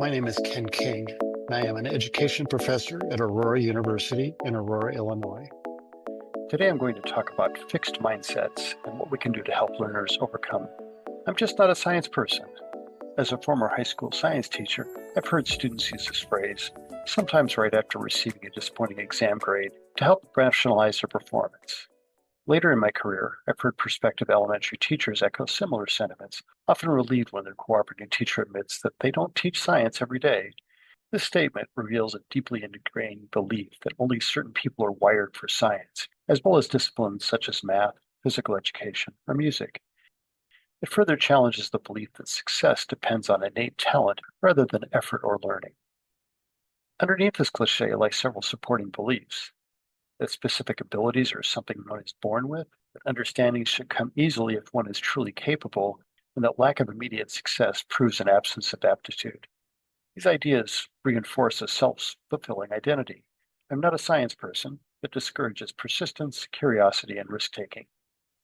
My name is Ken King, and I am an education professor at Aurora University in Aurora, Illinois. Today I'm going to talk about fixed mindsets and what we can do to help learners overcome. I'm just not a science person. As a former high school science teacher, I've heard students use this phrase, sometimes right after receiving a disappointing exam grade, to help rationalize their performance. Later in my career, I've heard prospective elementary teachers echo similar sentiments, often relieved when their cooperating teacher admits that they don't teach science every day. This statement reveals a deeply ingrained belief that only certain people are wired for science, as well as disciplines such as math, physical education, or music. It further challenges the belief that success depends on innate talent rather than effort or learning. Underneath this cliche lie several supporting beliefs: that specific abilities are something one is born with, that understanding should come easily if one is truly capable, and that lack of immediate success proves an absence of aptitude. These ideas reinforce a self-fulfilling identity. I'm not a science person that discourages persistence, curiosity, and risk-taking.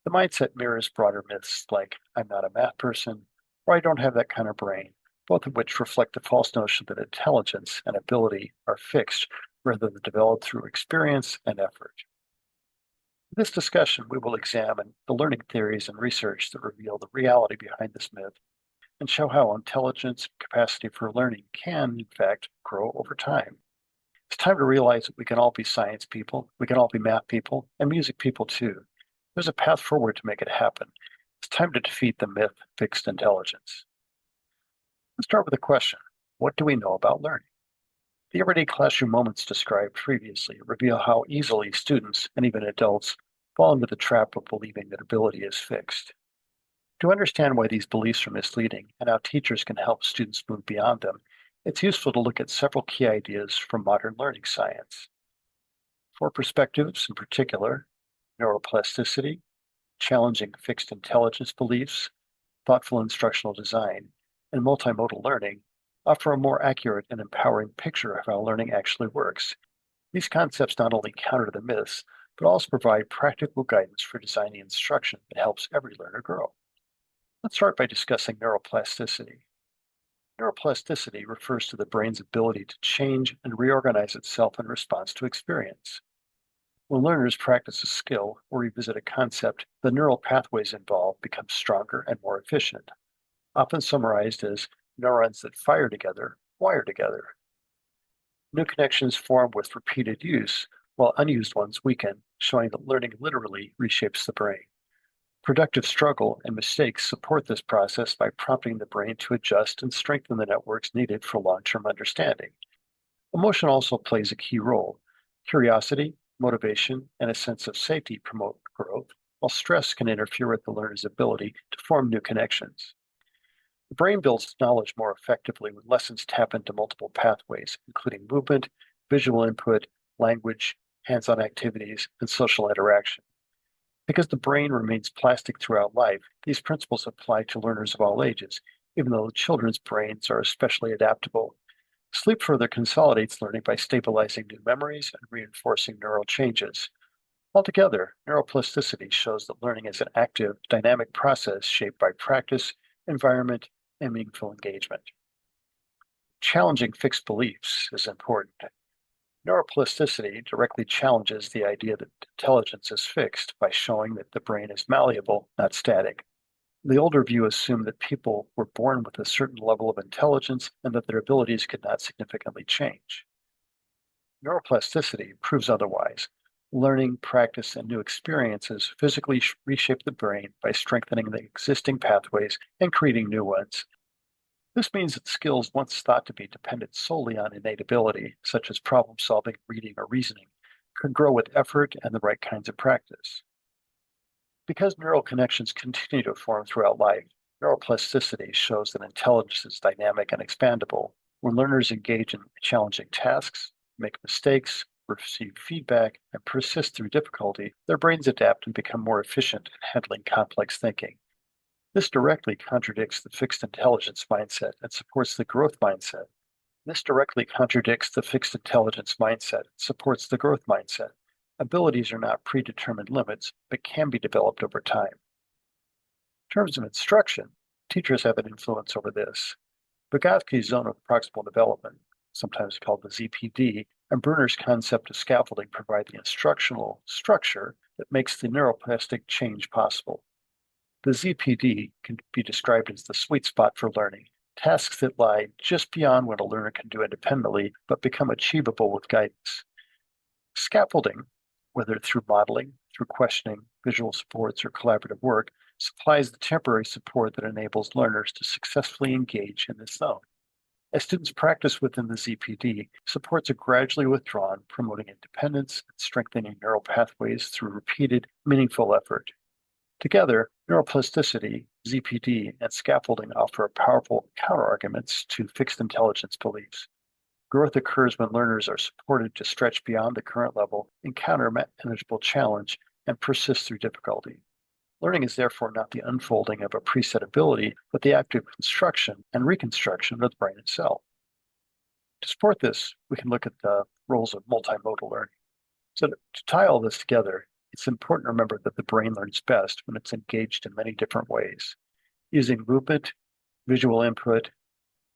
The mindset mirrors broader myths like I'm not a math person or I don't have that kind of brain, both of which reflect the false notion that intelligence and ability are fixed rather than developed through experience and effort. In this discussion, we will examine the learning theories and research that reveal the reality behind this myth and show how intelligence and capacity for learning can, in fact, grow over time. It's time to realize that we can all be science people, we can all be math people, and music people too. There's a path forward to make it happen. It's time to defeat the myth of fixed intelligence. Let's start with a question. What do we know about learning? The everyday classroom moments described previously reveal how easily students, and even adults, fall into the trap of believing that ability is fixed. To understand why these beliefs are misleading and how teachers can help students move beyond them, it's useful to look at several key ideas from modern learning science. Four perspectives in particular: neuroplasticity, challenging fixed intelligence beliefs, thoughtful instructional design, and multimodal learning, offer a more accurate and empowering picture of how learning actually works. These concepts not only counter the myths, but also provide practical guidance for designing instruction that helps every learner grow. Let's start by discussing neuroplasticity. Neuroplasticity refers to the brain's ability to change and reorganize itself in response to experience. When learners practice a skill or revisit a concept, the neural pathways involved become stronger and more efficient, often summarized as neurons that fire together, wire together. New connections form with repeated use, while unused ones weaken, showing that learning literally reshapes the brain. Productive struggle and mistakes support this process by prompting the brain to adjust and strengthen the networks needed for long-term understanding. Emotion also plays a key role. Curiosity, motivation, and a sense of safety promote growth, while stress can interfere with the learner's ability to form new connections. The brain builds knowledge more effectively when lessons tap into multiple pathways, including movement, visual input, language, hands-on activities, and social interaction. Because the brain remains plastic throughout life, these principles apply to learners of all ages, even though children's brains are especially adaptable. Sleep further consolidates learning by stabilizing new memories and reinforcing neural changes. Altogether, neuroplasticity shows that learning is an active, dynamic process shaped by practice, environment, and meaningful engagement. Challenging fixed beliefs is important. Neuroplasticity directly challenges the idea that intelligence is fixed by showing that the brain is malleable, not static. The older view assumed that people were born with a certain level of intelligence and that their abilities could not significantly change. Neuroplasticity proves otherwise. Learning, practice, and new experiences physically reshape the brain by strengthening the existing pathways and creating new ones. This means that skills once thought to be dependent solely on innate ability, such as problem solving, reading, or reasoning, could grow with effort and the right kinds of practice. Because neural connections continue to form throughout life, neuroplasticity shows that intelligence is dynamic and expandable. When learners engage in challenging tasks, make mistakes, receive feedback, and persist through difficulty, their brains adapt and become more efficient in handling complex thinking. This directly contradicts the fixed intelligence mindset and supports the growth mindset. This directly contradicts the fixed intelligence mindset and supports the growth mindset. Abilities are not predetermined limits, but can be developed over time. In terms of instruction, teachers have an influence over this. Vygotsky's zone of proximal development, sometimes called the ZPD, and Bruner's concept of scaffolding provide the instructional structure that makes the neuroplastic change possible. The ZPD can be described as the sweet spot for learning, tasks that lie just beyond what a learner can do independently but become achievable with guidance. Scaffolding, whether through modeling, through questioning, visual supports, or collaborative work, supplies the temporary support that enables learners to successfully engage in this zone. As students practice within the ZPD, supports are gradually withdrawn, promoting independence and strengthening neural pathways through repeated, meaningful effort. Together, neuroplasticity, ZPD, and scaffolding offer powerful counterarguments to fixed intelligence beliefs. Growth occurs when learners are supported to stretch beyond the current level, encounter manageable challenge, and persist through difficulty. Learning is therefore not the unfolding of a preset ability, but the active construction and reconstruction of the brain itself. To support this, we can look at the roles of multimodal learning. So to tie all this together, it's important to remember that the brain learns best when it's engaged in many different ways. Using movement, visual input,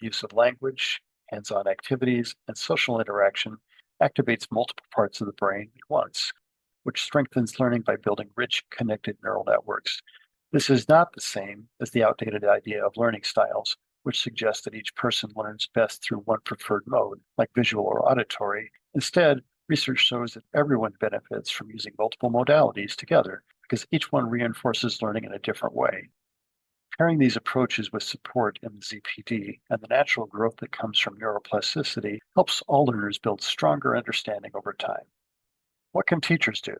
use of language, hands-on activities, and social interaction activates multiple parts of the brain at once, which strengthens learning by building rich, connected neural networks. This is not the same as the outdated idea of learning styles, which suggests that each person learns best through one preferred mode, like visual or auditory. Instead, research shows that everyone benefits from using multiple modalities together because each one reinforces learning in a different way. Pairing these approaches with support in the ZPD and the natural growth that comes from neuroplasticity helps all learners build stronger understanding over time. What can teachers do?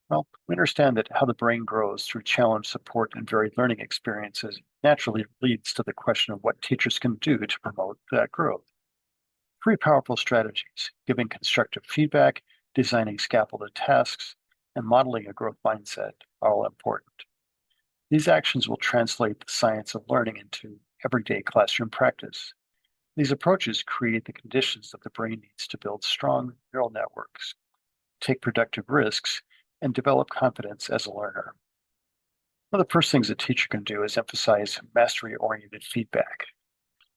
Well, we understand that how the brain grows through challenge, support, and varied learning experiences naturally leads to the question of what teachers can do to promote that growth. Three powerful strategies: giving constructive feedback, designing scaffolded tasks, and modeling a growth mindset are all important. These actions will translate the science of learning into everyday classroom practice. These approaches create the conditions that the brain needs to build strong neural networks, take productive risks, and develop confidence as a learner. One of the first things a teacher can do is emphasize mastery-oriented feedback.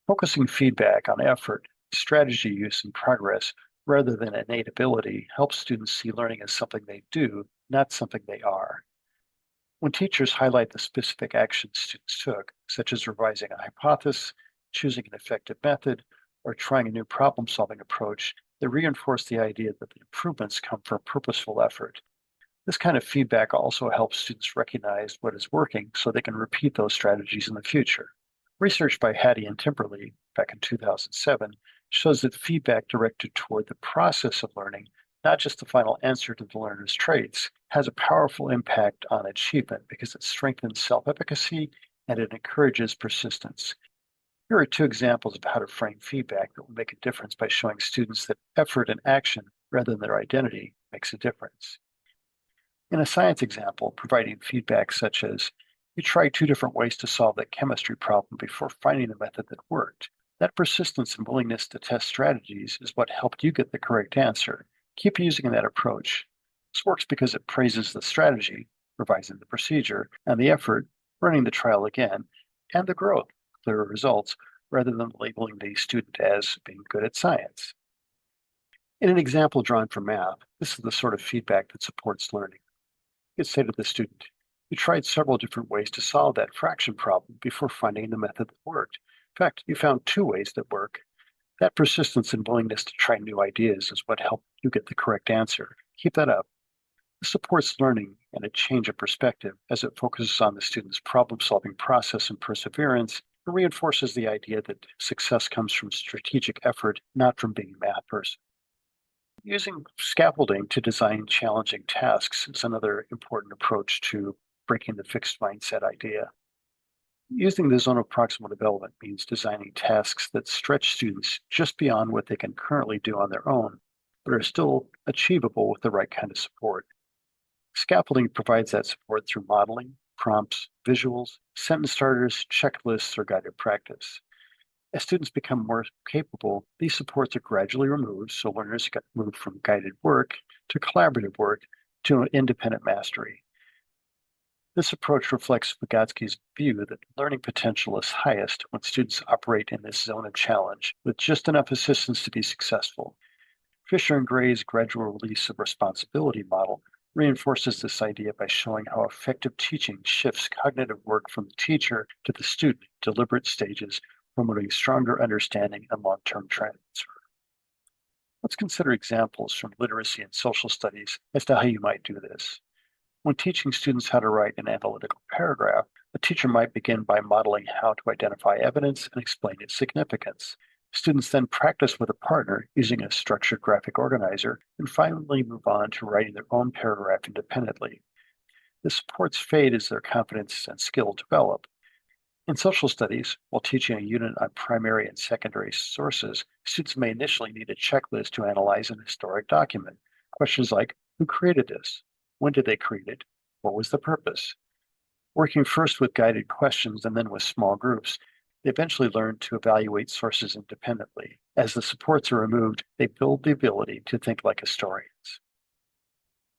Focusing feedback on effort, strategy use, and progress rather than innate ability helps students see learning as something they do, not something they are. When teachers highlight the specific actions students took, such as revising a hypothesis, choosing an effective method, or trying a new problem-solving approach, they reinforce the idea that the improvements come from purposeful effort. This kind of feedback also helps students recognize what is working so they can repeat those strategies in the future. Research by Hattie and Timberley back in 2007 shows that feedback directed toward the process of learning, not just the final answer to the learner's traits, has a powerful impact on achievement because it strengthens self-efficacy and it encourages persistence. Here are two examples of how to frame feedback that will make a difference by showing students that effort and action, rather than their identity, makes a difference. In a science example, providing feedback such as, "You tried two different ways to solve that chemistry problem before finding a method that worked. That persistence and willingness to test strategies is what helped you get the correct answer. Keep using that approach." This works because it praises the strategy, revising the procedure, and the effort, running the trial again, and the growth, clearer results, rather than labeling the student as being good at science. In an example drawn from math, this is the sort of feedback that supports learning. You could say to the student, "You tried several different ways to solve that fraction problem before finding the method that worked. In fact, you found two ways that work. That persistence and willingness to try new ideas is what helped you get the correct answer. Keep that up." This supports learning and a change of perspective as it focuses on the student's problem-solving process and perseverance, and reinforces the idea that success comes from strategic effort, not from being a math person. Using scaffolding to design challenging tasks is another important approach to breaking the fixed mindset idea. Using the zone of proximal development means designing tasks that stretch students just beyond what they can currently do on their own, but are still achievable with the right kind of support. Scaffolding provides that support through modeling, prompts, visuals, sentence starters, checklists, or guided practice. As students become more capable, these supports are gradually removed so learners get moved from guided work to collaborative work to independent mastery. This approach reflects Vygotsky's view that learning potential is highest when students operate in this zone of challenge with just enough assistance to be successful. Fisher and Gray's gradual release of responsibility model reinforces this idea by showing how effective teaching shifts cognitive work from the teacher to the student in deliberate stages, promoting stronger understanding and long-term transfer. Let's consider examples from literacy and social studies as to how you might do this. When teaching students how to write an analytical paragraph, a teacher might begin by modeling how to identify evidence and explain its significance. Students then practice with a partner using a structured graphic organizer and finally move on to writing their own paragraph independently. This supports fade as their confidence and skill develop. In social studies, while teaching a unit on primary and secondary sources, students may initially need a checklist to analyze an historic document. Questions like, who created this? When did they create it? What was the purpose? Working first with guided questions and then with small groups, they eventually learn to evaluate sources independently. As the supports are removed, they build the ability to think like historians.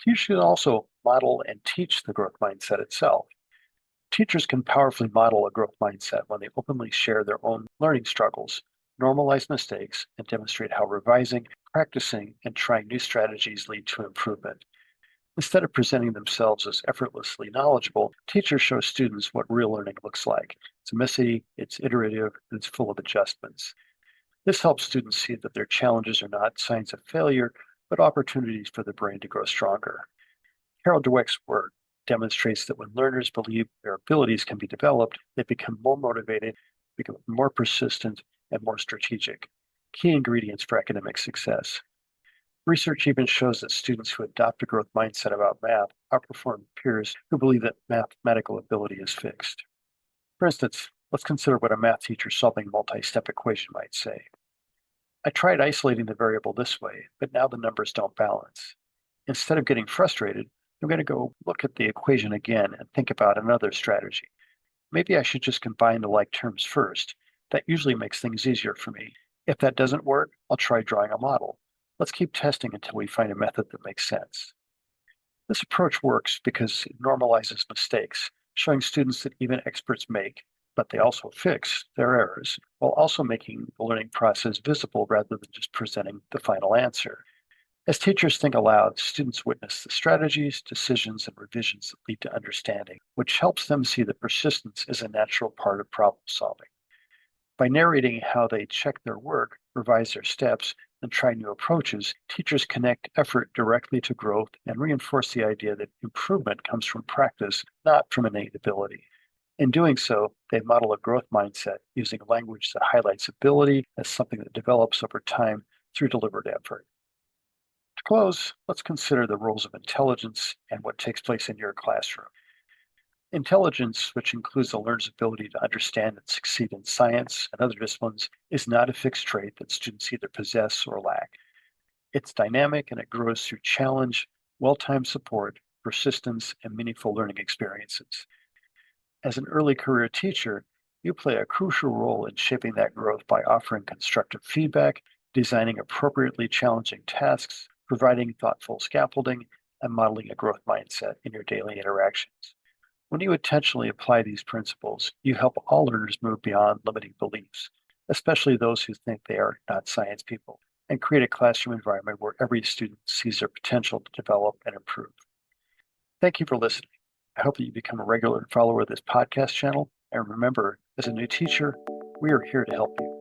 Teachers should also model and teach the growth mindset itself. Teachers can powerfully model a growth mindset when they openly share their own learning struggles, normalize mistakes, and demonstrate how revising, practicing, and trying new strategies lead to improvement. Instead of presenting themselves as effortlessly knowledgeable, teachers show students what real learning looks like. It's messy, it's iterative, and it's full of adjustments. This helps students see that their challenges are not signs of failure, but opportunities for the brain to grow stronger. Carol Dweck's work demonstrates that when learners believe their abilities can be developed, they become more motivated, become more persistent, and more strategic. Key ingredients for academic success. Research even shows that students who adopt a growth mindset about math outperform peers who believe that mathematical ability is fixed. For instance, let's consider what a math teacher solving a multi-step equation might say. I tried isolating the variable this way, but now the numbers don't balance. Instead of getting frustrated, I'm going to go look at the equation again and think about another strategy. Maybe I should just combine the like terms first. That usually makes things easier for me. If that doesn't work, I'll try drawing a model. Let's keep testing until we find a method that makes sense. This approach works because it normalizes mistakes, showing students that even experts make, but they also fix their errors, while also making the learning process visible rather than just presenting the final answer. As teachers think aloud, students witness the strategies, decisions, and revisions that lead to understanding, which helps them see that persistence is a natural part of problem solving. By narrating how they check their work, revise their steps, and try new approaches, teachers connect effort directly to growth and reinforce the idea that improvement comes from practice, not from innate ability. In doing so, they model a growth mindset using language that highlights ability as something that develops over time through deliberate effort. To close, let's consider the roles of intelligence and what takes place in your classroom. Intelligence, which includes the learner's ability to understand and succeed in science and other disciplines, is not a fixed trait that students either possess or lack. It's dynamic and it grows through challenge, well-timed support, persistence, and meaningful learning experiences. As an early career teacher, you play a crucial role in shaping that growth by offering constructive feedback, designing appropriately challenging tasks, providing thoughtful scaffolding, and modeling a growth mindset in your daily interactions. When you intentionally apply these principles, you help all learners move beyond limiting beliefs, especially those who think they are not science people, and create a classroom environment where every student sees their potential to develop and improve. Thank you for listening. I hope that you become a regular follower of this podcast channel. And remember, as a new teacher, we are here to help you.